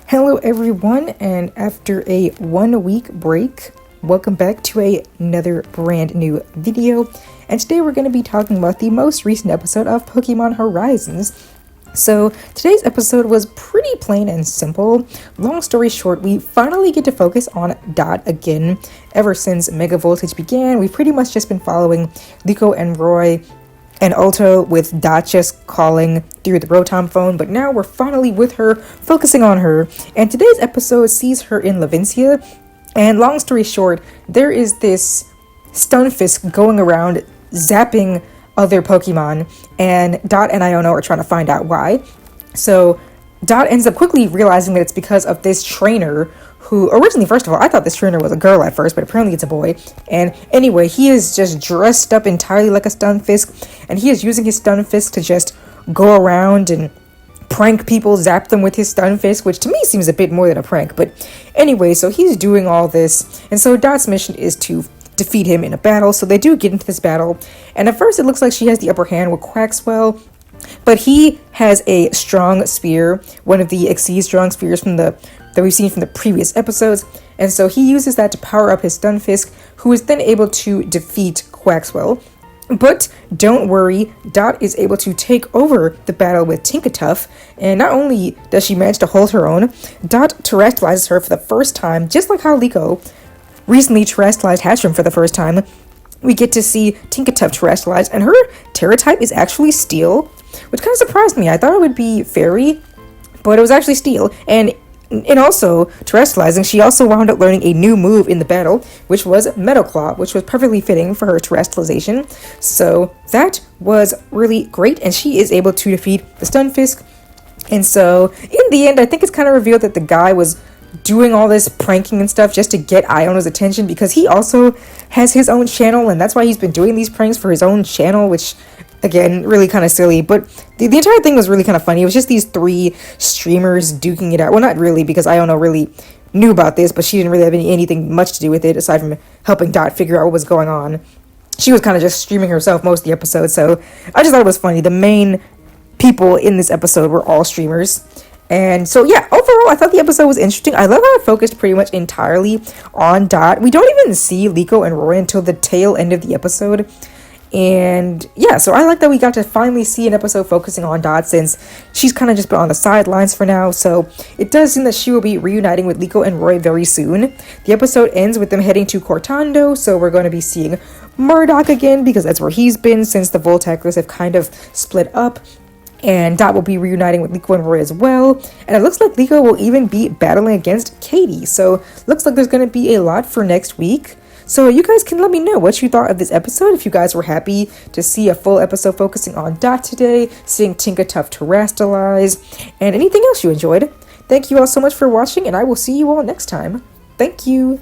Hello everyone, and after a 1 week break, welcome back to another brand new video. And today we're going to be talking about the most recent episode of Pokémon Horizons. So today's episode was pretty plain and simple. Long story short, we finally get to focus on Dot again. Ever since Mega Voltage began, we've pretty much just been following Liko and Roy and Alto, with Dot just calling through the Rotom phone, but now we're finally with her, focusing on her, and today's episode sees her in Lavencia. And long story short, there is this Stunfisk going around zapping other Pokemon, and Dot and Iono are trying to find out why. So Dot ends up quickly realizing that it's because of this trainer who originally, first of all, I thought this trainer was a girl at first, but apparently it's a boy. And anyway, he is just dressed up entirely like a Stunfisk, and he is using his Stunfisk to just go around and prank people, zap them with his Stunfisk, which to me seems a bit more than a prank. But anyway, so he's doing all this, and so Dot's mission is to defeat him in a battle. So they do get into this battle, and at first it looks like she has the upper hand with Quaxwell, but he has a strong spear, one of the Exceed strong spears that we've seen from the previous episodes, and so he uses that to power up his Stunfisk, who is then able to defeat Quaxwell. But don't worry, Dot is able to take over the battle with Tinkatuff, and not only does she manage to hold her own, Dot terrestrializes her for the first time, just like how Liko recently terrestrialized Hatchrim for the first time. We get to see Tinkatuff terrestrialized, and her Terra type is actually Steel, which kind of surprised me. I thought it would be Fairy, but it was actually Steel. And also terrestrializing, she also wound up learning a new move in the battle, which was Metal Claw, which was perfectly fitting for her terrestrialization. So that was really great, and she is able to defeat the Stunfisk. And so in the end, I think it's kind of revealed that the guy was doing all this pranking and stuff just to get Iono's attention, because he also has his own channel, and that's why he's been doing these pranks for his own channel, which again, really kind of silly. But the entire thing was really kind of funny. It was just these three streamers duking it out. Well, not really, because Iono really knew about this, but she didn't really have anything much to do with it aside from helping Dot figure out what was going on. She was kind of just streaming herself most of the episode, so I just thought it was funny. The main people in this episode were all streamers. And so yeah, overall I thought the episode was interesting. I love how it focused pretty much entirely on Dot. We don't even see Liko and Roy until the tail end of the episode. And yeah, so I like that we got to finally see an episode focusing on Dot, since she's kind of just been on the sidelines for now. So it does seem that she will be reuniting with Liko and Roy very soon. The episode ends with them heading to Cortando, so we're going to be seeing Murdoch again, because that's where he's been since the Voltaclers have kind of split up. And Dot will be reuniting with Liko and Roy as well. And it looks like Liko will even be battling against Katie. So looks like there's going to be a lot for next week. So you guys can let me know what you thought of this episode. If you guys were happy to see a full episode focusing on Dot today, seeing Tinkatuff terrestrialize, and anything else you enjoyed. Thank you all so much for watching, and I will see you all next time. Thank you.